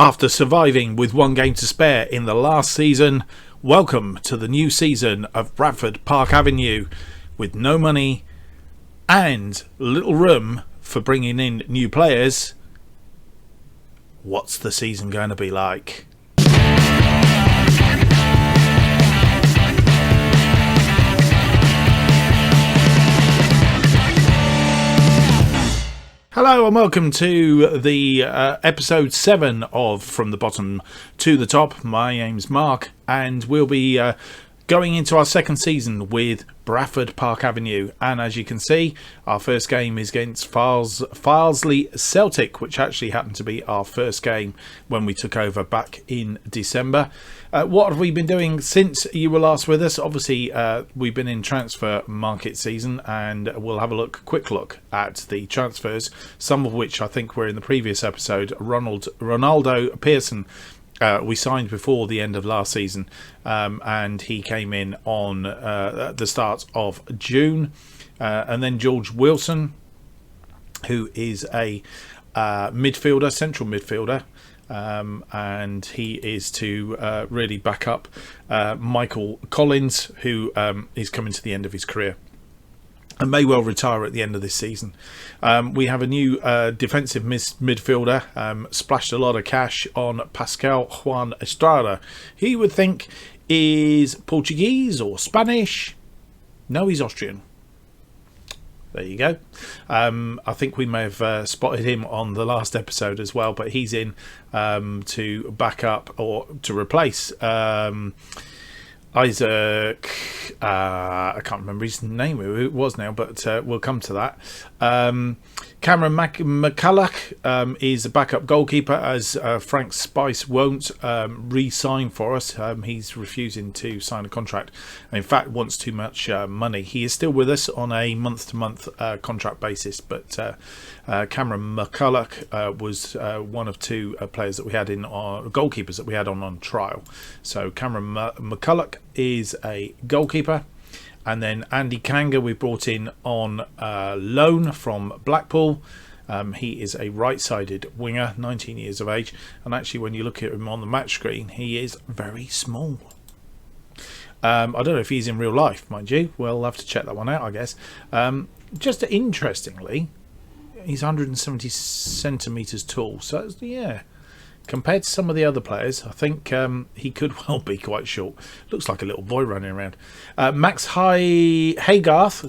After surviving with one game to spare in the last season, welcome to the new season of Bradford Park Avenue with no money and little room for bringing in new players. What's the season going to be like? Hello and welcome to the episode 7 of From the Bottom to the Top. My name's Mark and we'll be going into our second season with Bradford Park Avenue, and as you can see, our first game is against Farsley Celtic, which actually happened to be our first game when we took over back in December. What have we been doing since you were last with us? Obviously, we've been in transfer market season, and we'll have a quick look at the transfers, some of which I think were in the previous episode. Ronaldo Pearson, we signed before the end of last season, and he came in on the start of June. And then George Wilson, who is a midfielder, central midfielder, and he is to really back up Michael Collins, who is coming to the end of his career and may well retire at the end of this season. We have a new defensive midfielder, splashed a lot of cash on Pascal Juan Estrada. He would think is Portuguese or Spanish. No, he's Austrian. There you go. I think we may have spotted him on the last episode as well, but he's in to back up or to replace Isaac, I can't remember his name, who it was now, but we'll come to that. Cameron McCulloch is a backup goalkeeper, as Frank Spice won't re-sign for us. He's refusing to sign a contract, and in fact wants too much money. He is still with us on a month-to-month contract basis, but Cameron McCulloch was one of two players that we had in our goalkeepers that we had on trial. So Cameron McCulloch is a goalkeeper, and then Andy Kanga we brought in on loan from Blackpool. He is a right-sided winger, 19 years of age, and actually when you look at him on the match screen, he is very small. I don't know if he's in real life, mind you. We'll have to check that one out, I guess. Just interestingly, he's 170 centimetres tall, so yeah, compared to some of the other players, I think he could well be quite short. Looks like a little boy running around. Max Haygarth,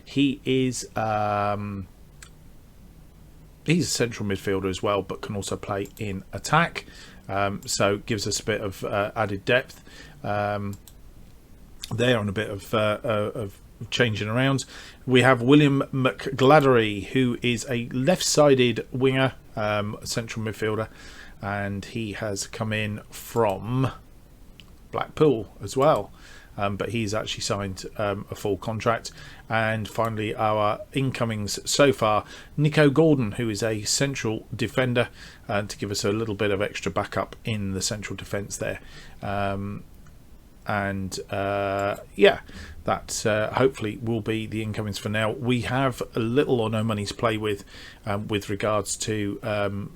he is he's a central midfielder as well, but can also play in attack. So gives us a bit of added depth there on a bit of changing around. We have William McGladdery, who is a left-sided winger, central midfielder, and he has come in from Blackpool as well, but he's actually signed a full contract. And finally, our incomings so far, Nico Gordon, who is a central defender, to give us a little bit of extra backup in the central defence there. Yeah, that hopefully will be the incomings for now. We have a little or no money to play with regards to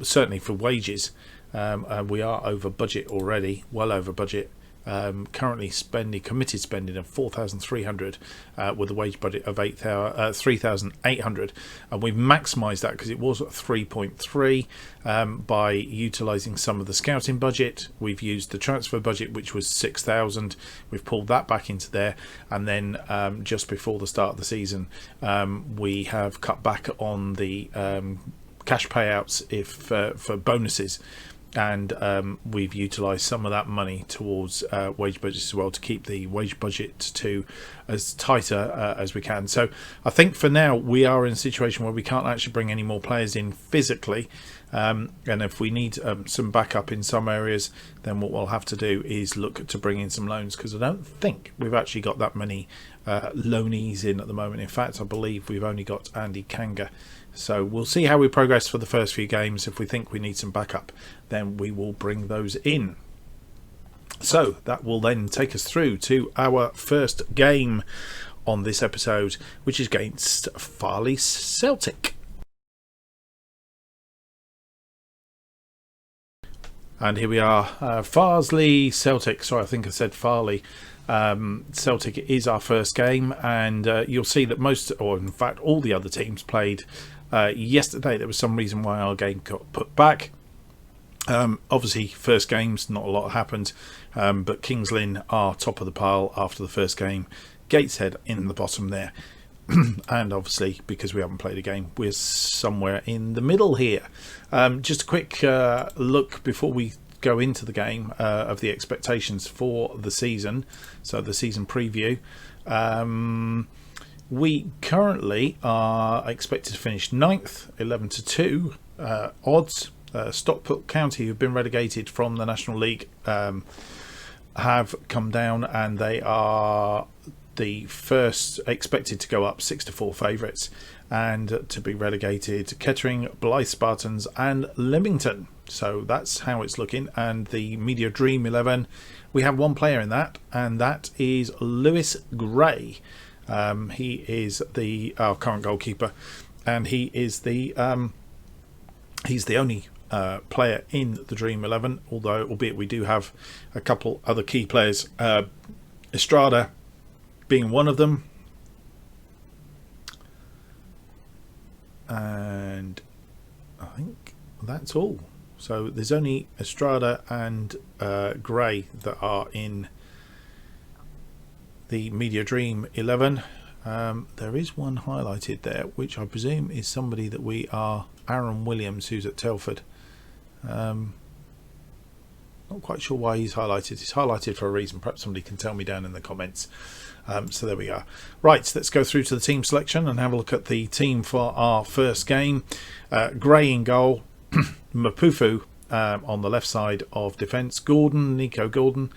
certainly for wages. We are over budget already, well over budget. Currently committed spending of 4,300 with a wage budget of 3,800, and we've maximised that because it was at 3.3 by utilising some of the scouting budget. We've used the transfer budget, which was 6,000. We've pulled that back into there, and then just before the start of the season, we have cut back on the cash payouts for bonuses. And we've utilised some of that money towards wage budgets as well, to keep the wage budget to as tighter as we can. So I think for now we are in a situation where we can't actually bring any more players in physically, and if we need some backup in some areas, then what we'll have to do is look to bring in some loans, because I don't think we've actually got that many loanees in at the moment. In fact, I believe we've only got Andy Kanga. So we'll see how we progress for the first few games. If we think we need some backup, then we will bring those in. So that will then take us through to our first game on this episode, which is against Farsley Celtic. And here we are, Farsley, Celtic. Sorry, I think I said Farley. Celtic is our first game, and you'll see that most, or in fact all the other teams played yesterday. There was some reason why our game got put back. Obviously, first games, not a lot happened, but Kings Lynn are top of the pile after the first game. Gateshead in the bottom there. And obviously, because we haven't played a game, we're somewhere in the middle here. Just a quick look before we go into the game of the expectations for the season. So the season preview. We currently are expected to finish 9th, 11-2 odds. Stockport County, who've been relegated from the National League, have come down, and they are the first expected to go up, 6-4 favourites, and to be relegated Kettering, Blyth Spartans and Leamington. So that's how it's looking. And the Media Dream 11, we have one player in that, and that is Lewis Gray. He is our current goalkeeper, and he is he's the only player in the Dream 11, albeit we do have a couple other key players, Estrada being one of them, and I think that's all. So there's only Estrada and Gray that are in the Media Dream 11. There is one highlighted there, which I presume is somebody that we are, Aaron Williams, who's at Telford. Not quite sure why he's highlighted. He's highlighted for a reason. Perhaps somebody can tell me down in the comments. So there we are. Right, let's go through to the team selection and have a look at the team for our first game. Gray in goal, Mapufu on the left side of defence, Nico Gordon,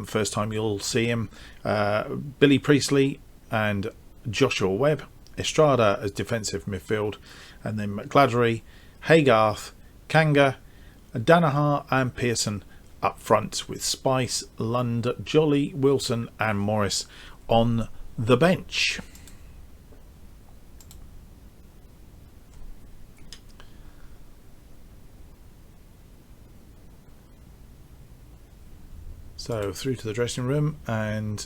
first time you'll see him, Billy Priestley and Joshua Webb, Estrada as defensive midfield, and then McGladdery, Haygarth, Kanga, Danaher and Pearson up front, with Spice, Lund, Jolly, Wilson and Morris on the bench. So through to the dressing room, and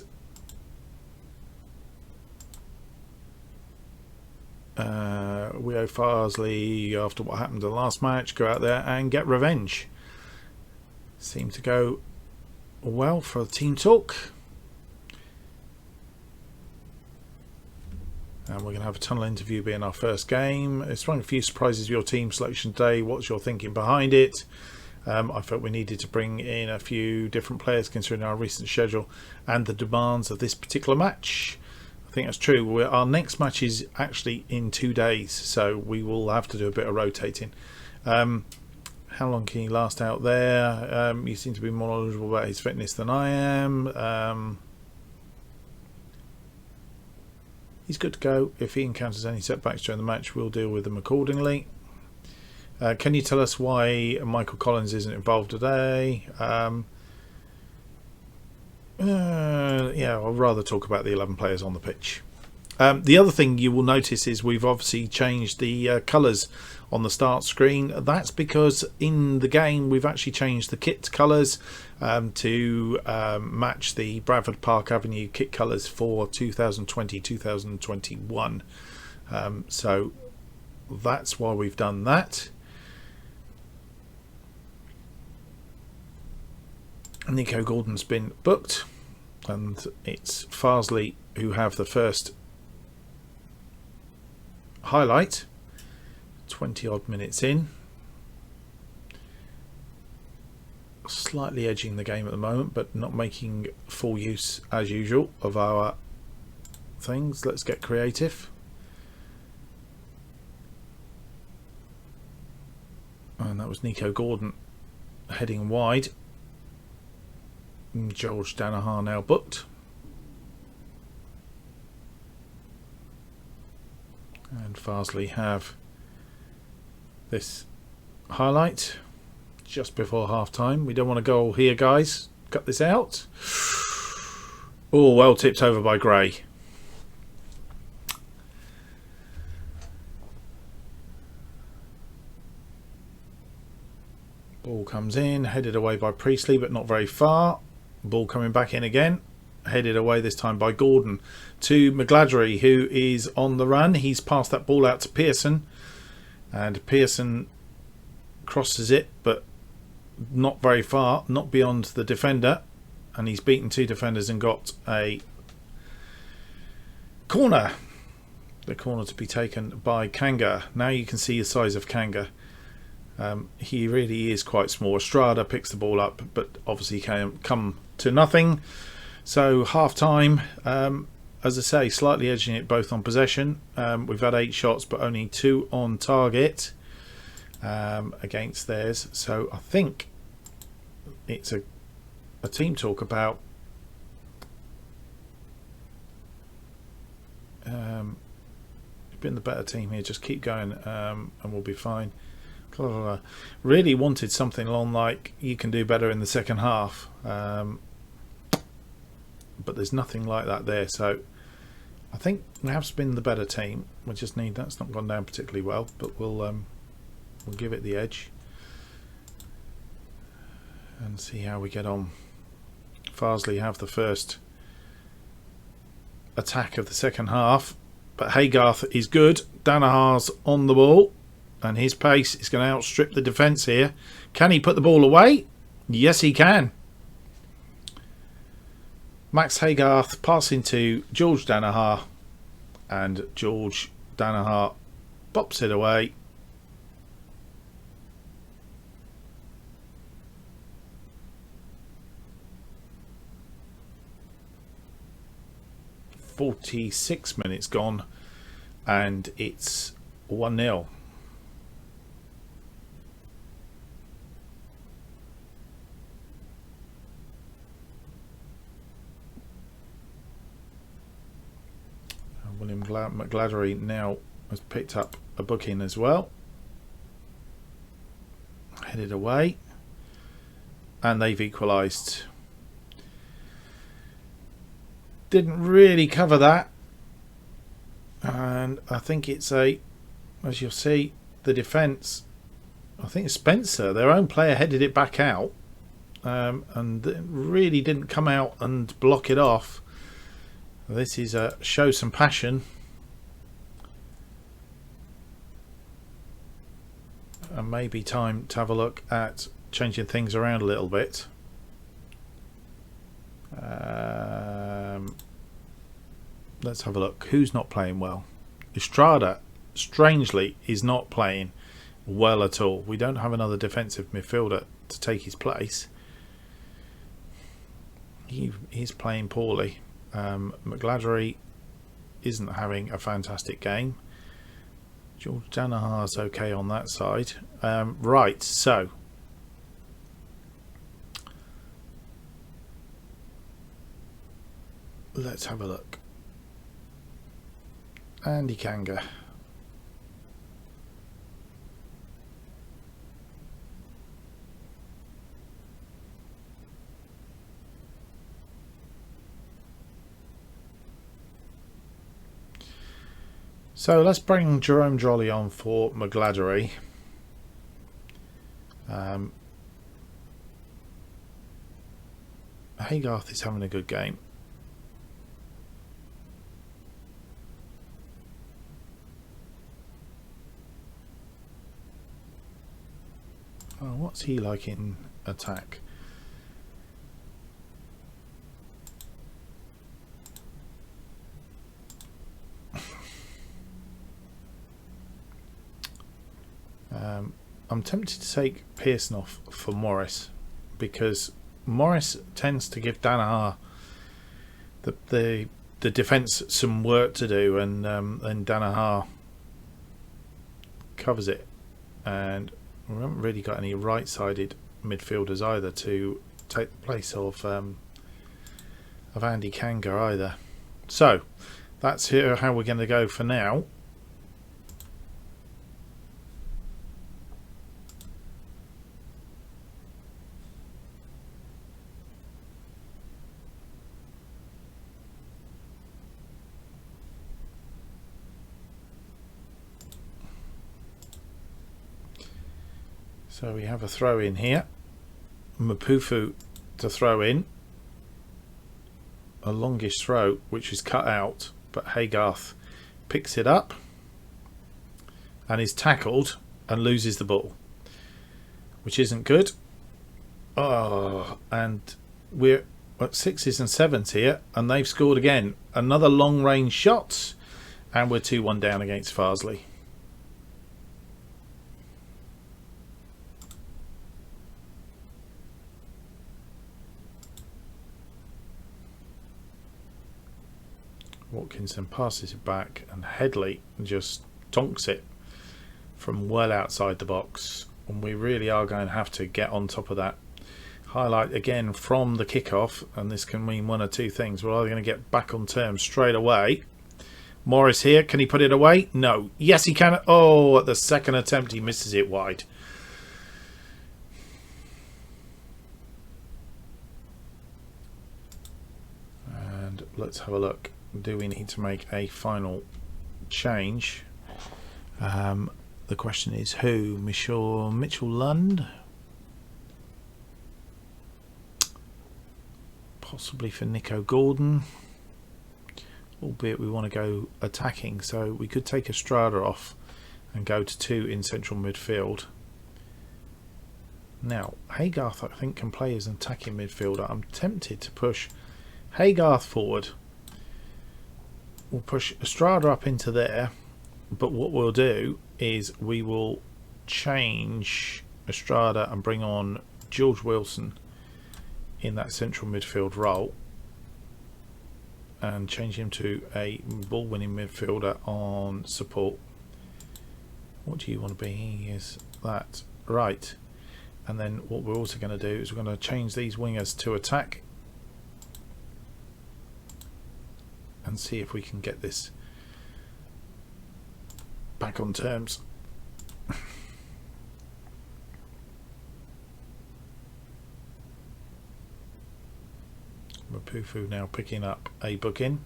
Weo Farsley, after what happened in the last match, go out there and get revenge. Seemed to go well for the team talk. And we're going to have a tunnel interview being our first game. It's one of a few surprises of your team selection day. What's your thinking behind it? I felt we needed to bring in a few different players considering our recent schedule and the demands of this particular match. I think that's true. Our next match is actually in 2 days, so we will have to do a bit of rotating. How long can he last out there? You seem to be more knowledgeable about his fitness than I am. He's good to go. If he encounters any setbacks during the match, we'll deal with them accordingly. Can you tell us why Michael Collins isn't involved today? Yeah, I'd rather talk about the 11 players on the pitch. The other thing you will notice is we've obviously changed the colours on the start screen. That's because in the game we've actually changed the kit colours to match the Bradford Park Avenue kit colours for 2020-2021. So that's why we've done that. Nico Gordon's been booked, and it's Farsley who have the first highlight. 20 odd minutes in, slightly edging the game at the moment, but not making full use as usual of our things. Let's get creative. And that was Nico Gordon heading wide. George Danaher now booked. And Farsley have this highlight just before half time. We don't want a goal here, guys. Cut this out. Oh, well tipped over by Gray. Ball comes in, headed away by Priestley, but not very far. Ball coming back in again, headed away this time by Gordon to McGladdery, who is on the run. He's passed that ball out to Pearson, and Pearson crosses it, but not very far, not beyond the defender, and he's beaten 2 defenders and got a corner. The corner to be taken by Kanga. Now you can see the size of Kanga. He really is quite small. Estrada picks the ball up, but obviously can come to nothing. So half time, as I say, slightly edging it both on possession. We've had 8 shots, but only 2 on target against theirs. So I think it's a team talk about been the better team here. Just keep going, and we'll be fine. Really wanted something along like you can do better in the second half, but there's nothing like that there. So I think we have been the better team. We just need that's not gone down particularly well, but we'll give it the edge and see how we get on. Farsley have the first attack of the second half, but Haygarth is good. Danaher's on the ball, and his pace is going to outstrip the defence here. Can he put the ball away? Yes, he can. Max Haygarth passing to George Danaher, and George Danaher bops it away. "46 minutes gone, and it's 1-0. William McGladdery now has picked up a booking as well. Headed away, and they've equalised. Didn't really cover that, and I think it's as you'll see, the defence, I think Spencer, their own player, headed it back out, and really didn't come out and block it off. This is show some passion, and maybe time to have a look at changing things around a little bit. Let's have a look. Who's not playing well? Estrada, strangely, is not playing well at all. We don't have another defensive midfielder to take his place. He's playing poorly. McGladdery isn't having a fantastic game. George Danaher's okay on that side. Right, so let's have a look. Andy Kanga. So let's bring Jerome Drolley on for McGladdery. Haygarth is having a good game. Oh, what's he like in attack? I'm tempted to take Pearson off for Morris, because Morris tends to give Danaher the defence some work to do, and then Danaher covers it, and we haven't really got any right-sided midfielders either to take the place of Andy Kanga either. So that's how we're going to go for now. So we have a throw in here. Mapufu to throw in. A longish throw which is cut out, but Haygarth picks it up and is tackled and loses the ball, which isn't good. Oh, and we're at 6s and 7s here, and they've scored again. Another long range shot, and we're 2-1 down against Farsley. Watkinson passes it back, and Headley just donks it from well outside the box, and we really are going to have to get on top of that. Highlight again from the kickoff, and this can mean one or two things. We're either going to get back on terms straight away. Morris here, can he put it away? No. Yes, he can. Oh, at the second attempt he misses it wide. And let's have a look. Do we need to make a final change? The question is who? Mitchell Lund? Possibly for Nico Gordon, albeit we want to go attacking, so we could take Estrada off and go to 2 in central midfield. Now Haygarth I think can play as an attacking midfielder. I'm tempted to push Haygarth forward. We'll push Estrada up into there, but what we'll do is we will change Estrada and bring on George Wilson in that central midfield role and change him to a ball winning midfielder on support. What do you want to be? He is that, right. And then what we're also going to do is we're going to change these wingers to attack and see if we can get this back on terms. Mapufu now picking up a booking,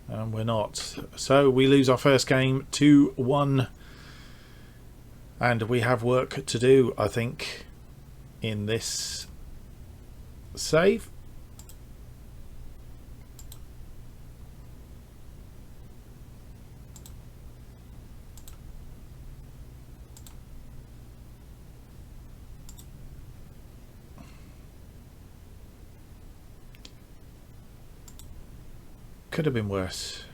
and we're not. So we lose our first game 2-1, and we have work to do, I think, in this save. Could have been worse.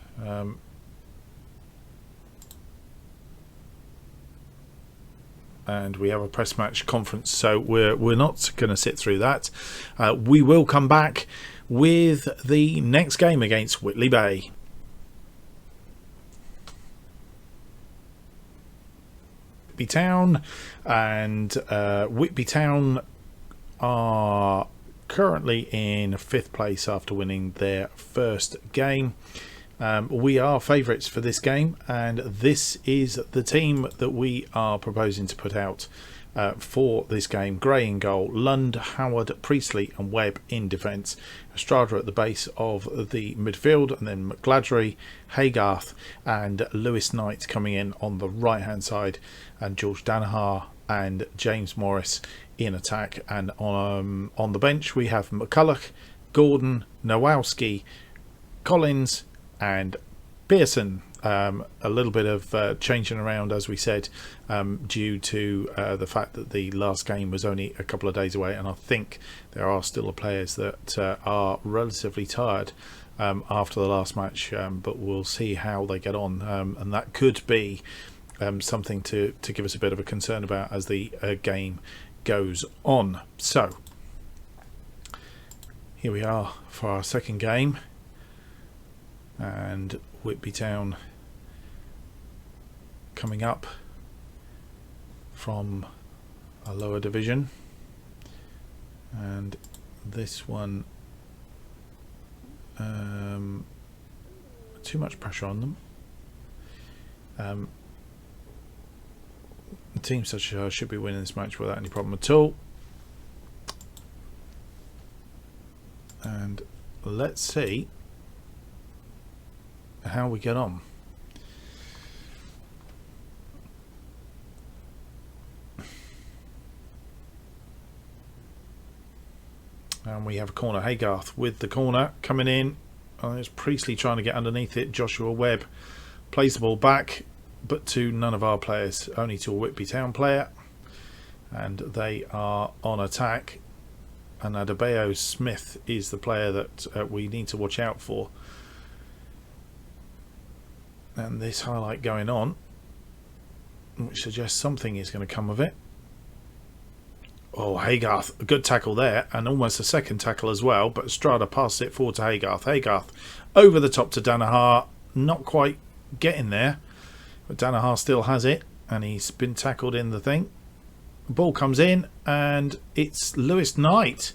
And we have a press match conference, so we're not going to sit through that. We will come back with the next game against Whitley Bay. Whitby Town, and Whitby Town are currently in 5th place after winning their first game. We are favourites for this game, and this is the team that we are proposing to put out for this game. Gray in goal, Lund, Howard, Priestley and Webb in defence, Estrada at the base of the midfield, and then McGladry, Haygarth and Lewis Knight coming in on the right hand side, and George Danaher and James Morris in attack. And on the bench we have McCulloch, Gordon, Nowalski, Collins and Pearson. A little bit of changing around, as we said, due to the fact that the last game was only a couple of days away, and I think there are still players that are relatively tired after the last match, but we'll see how they get on, and that could be something to give us a bit of a concern about as the game goes on. So here we are for our second game, and Whitby Town coming up from a lower division, and this one too much pressure on them. The team such as should be winning this match without any problem at all, and let's see how we get on. And we have a corner. Haygarth with the corner coming in. Oh, it's Priestley trying to get underneath it. Joshua Webb plays the ball back, but to none of our players, only to a Whitby Town player. And they are on attack. And Adebayo Smith is the player that we need to watch out for. And this highlight going on, which suggests something is going to come of it. Oh, Haygarth, a good tackle there, and almost a second tackle as well, but Estrada passes it forward to Haygarth. Haygarth over the top to Danaher, not quite getting there, but Danaher still has it, and he's been tackled in the thing. The ball comes in, and it's Lewis Knight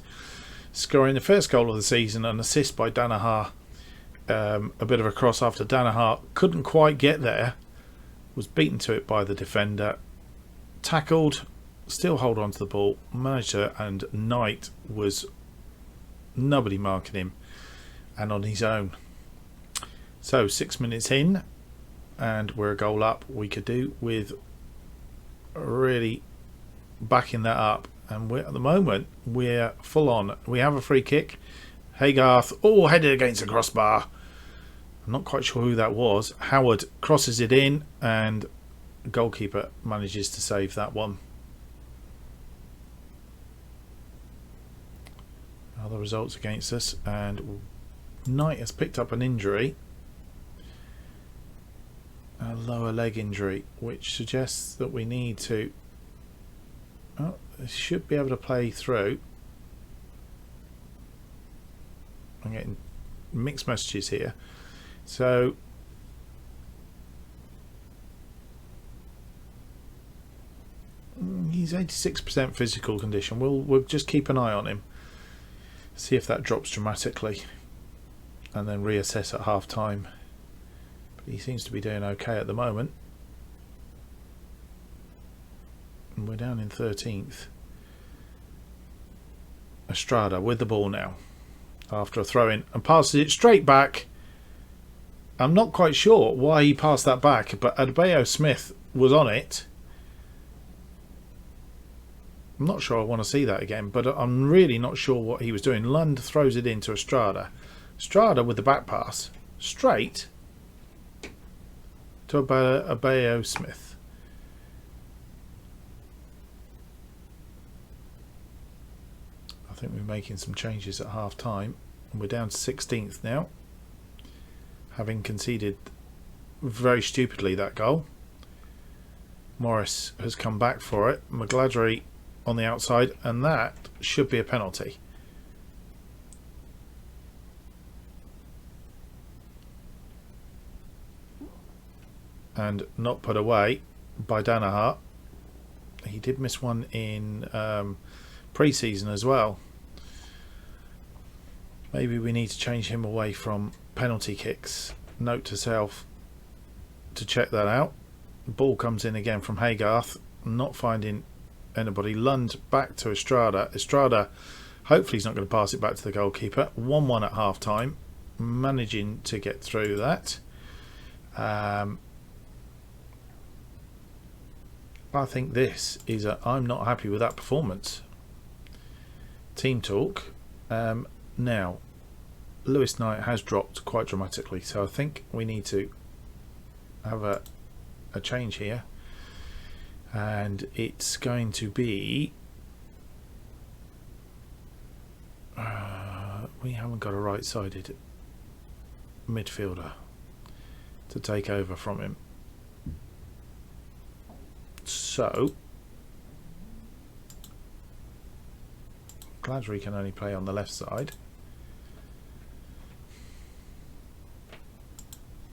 scoring the first goal of the season, an assist by Danaher. A bit of a cross after Danaher couldn't quite get there, was beaten to it by the defender, tackled, still hold on to the ball, manager, and Knight was nobody marking him and on his own. So 6 minutes in and we're a goal up. We could do with really backing that up, and we're at the moment we're full on. We have a free kick. Haygarth, oh, headed against the crossbar. I'm not quite sure who that was. Howard crosses it in and the goalkeeper manages to save that one. Other results against us, and Knight has picked up an injury, a lower leg injury, which suggests that we need to should be able to play through. I'm getting mixed messages here. So he's 86% physical condition. We'll just keep an eye on him, see if that drops dramatically, and then reassess at half time. But he seems to be doing okay at the moment. And we're down in 13th. Estrada with the ball now after a throw in and passes it straight back. I'm not quite sure why he passed that back, but Adebayo Smith was on it. I'm not sure I want to see that again, but I'm really not sure what he was doing. Lund throws it into Estrada. Estrada with the back pass straight to Adebayo Smith. I think we're making some changes at half time, and we're down to 16th now, having conceded very stupidly that goal. Morris has come back for it. McGladry on the outside, and that should be a penalty. And not put away by Danaher. He did miss one in pre-season as well. Maybe we need to change him away from penalty kicks. Note to self to check that out. The ball comes in again from Haygarth, not finding anybody. Lund back to Estrada. Estrada hopefully he's not going to pass it back to the goalkeeper. 1-1 at half time, managing to get through that. I think this is I'm not happy with that performance. Team talk. Now Lewis Knight has dropped quite dramatically, so I think we need to have a change here, and it's going to be we haven't got a right-sided midfielder to take over from him, so Gladry can only play on the left side.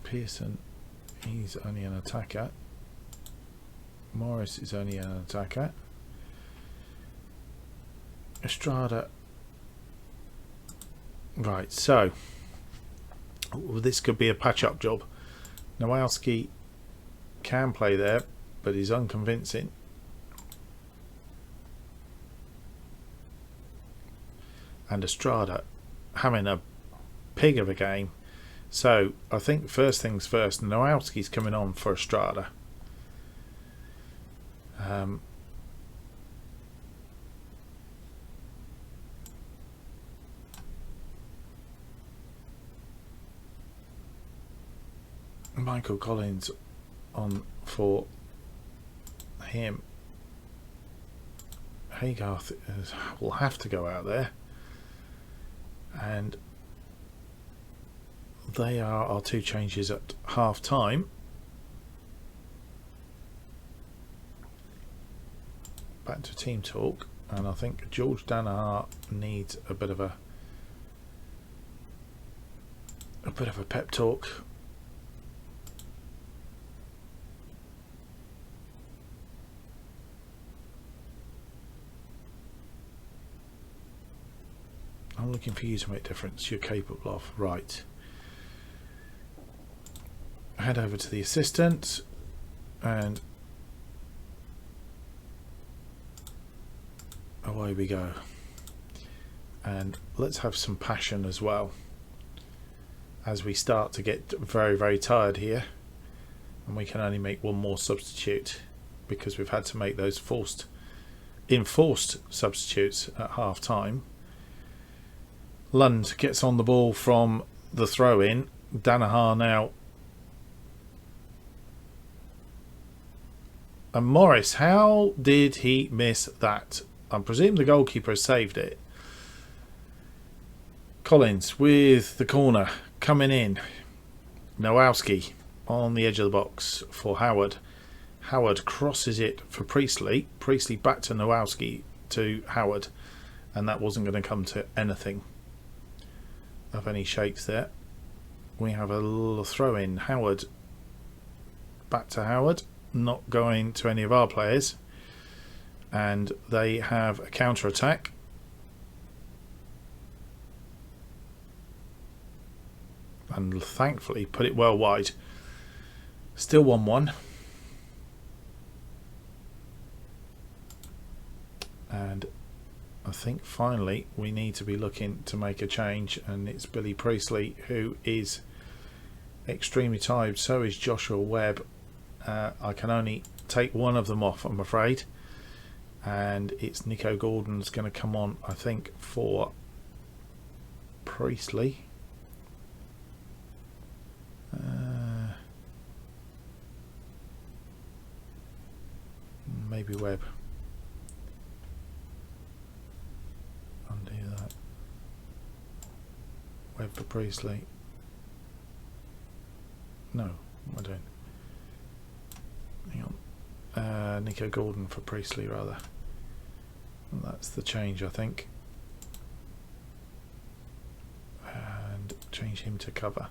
Pearson, he's only an attacker. Morris is only an attacker. Estrada. Right, so this could be a patch-up job. Nowalski can play there, but he's unconvincing. And Estrada having a pig of a game. So I think first things first, Nowalski's coming on for Estrada. Michael Collins on for him. Haygarth will have to go out there, and they are our two changes at half time. Back to team talk, and I think George Danaher needs a bit of a pep talk. I'm looking for you to make a difference. You're capable of. Right. Head over to the assistant and away we go. And let's have some passion as well, as we start to get very, very tired here, and we can only make one more substitute because we've had to make those enforced substitutes at half time. Lund gets on the ball from the throw in. Danaher now. And Morris, how did he miss that? I presume the goalkeeper has saved it. Collins with the corner coming in. Nowowski on the edge of the box for Howard. Howard crosses it for Priestley. Priestley back to Nowowski to Howard. And that wasn't going to come to anything of any shapes there. We have a little throw in. Howard back to Howard, not going to any of our players, and they have a counter attack. And thankfully put it well wide. Still 1-1. And I think finally we need to be looking to make a change, and it's Billy Priestley who is extremely tired. So is Joshua Webb. I can only take one of them off, I'm afraid, and it's Nico Gordon's going to come on, I think, for Priestley. Maybe Webb. Undo that. Webb for Priestley. No, what am I doing? Hang on. Nico Gordon for Priestley, rather. And that's the change, I think. And change him to cover.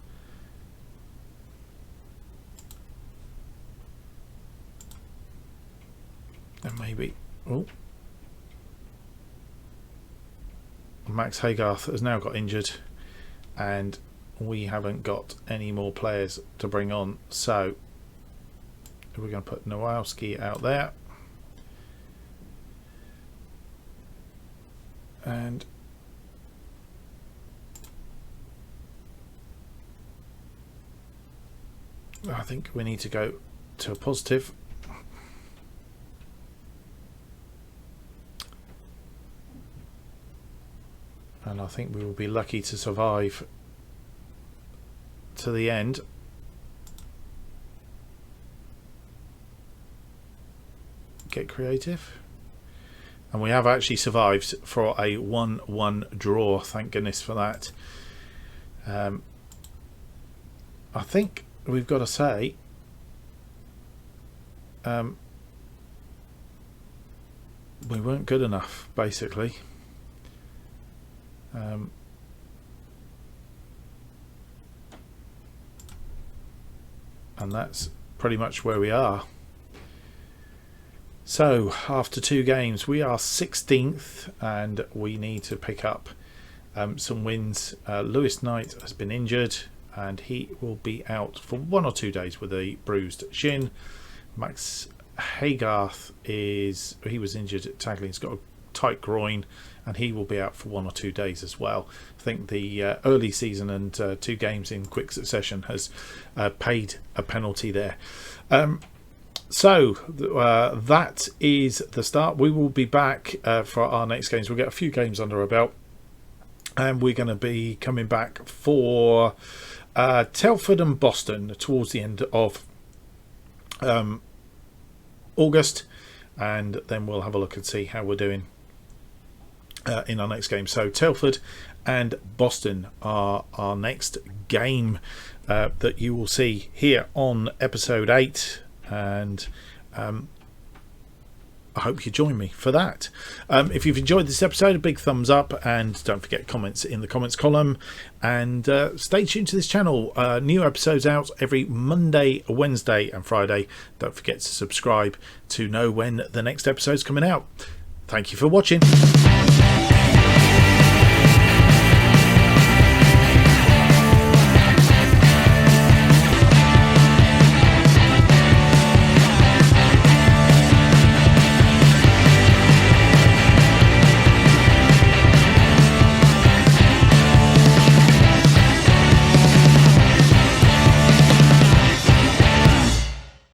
And maybe, oh, Max Haygarth has now got injured, and we haven't got any more players to bring on, so we're going to put Nowowski out there, and I think we need to go to a positive. And I think we will be lucky to survive to the end. Get creative. And we have actually survived for a 1-1 draw. Thank goodness for that. I think we've got to say we weren't good enough, basically. And that's pretty much where we are. So after 2 games we are 16th, and we need to pick up some wins. Lewis Knight has been injured and he will be out for 1 or 2 days with a bruised shin. Max Haygarth he was injured at tackling. He's got a tight groin and he will be out for 1 or 2 days as well. I think the early season and 2 games in quick succession has paid a penalty there. So that is the start. We will be back for our next games. We'll get a few games under our belt, and we're going to be coming back for Telford and Boston towards the end of August, and then we'll have a look and see how we're doing in our next game. So Telford and Boston are our next game that you will see here on episode 8, and I hope you join me for that. If you've enjoyed this episode, a big thumbs up, and don't forget comments in the comments column, and stay tuned to this channel. New episodes out every Monday, Wednesday and Friday. Don't forget to subscribe to know when the next episode's coming out. Thank you for watching.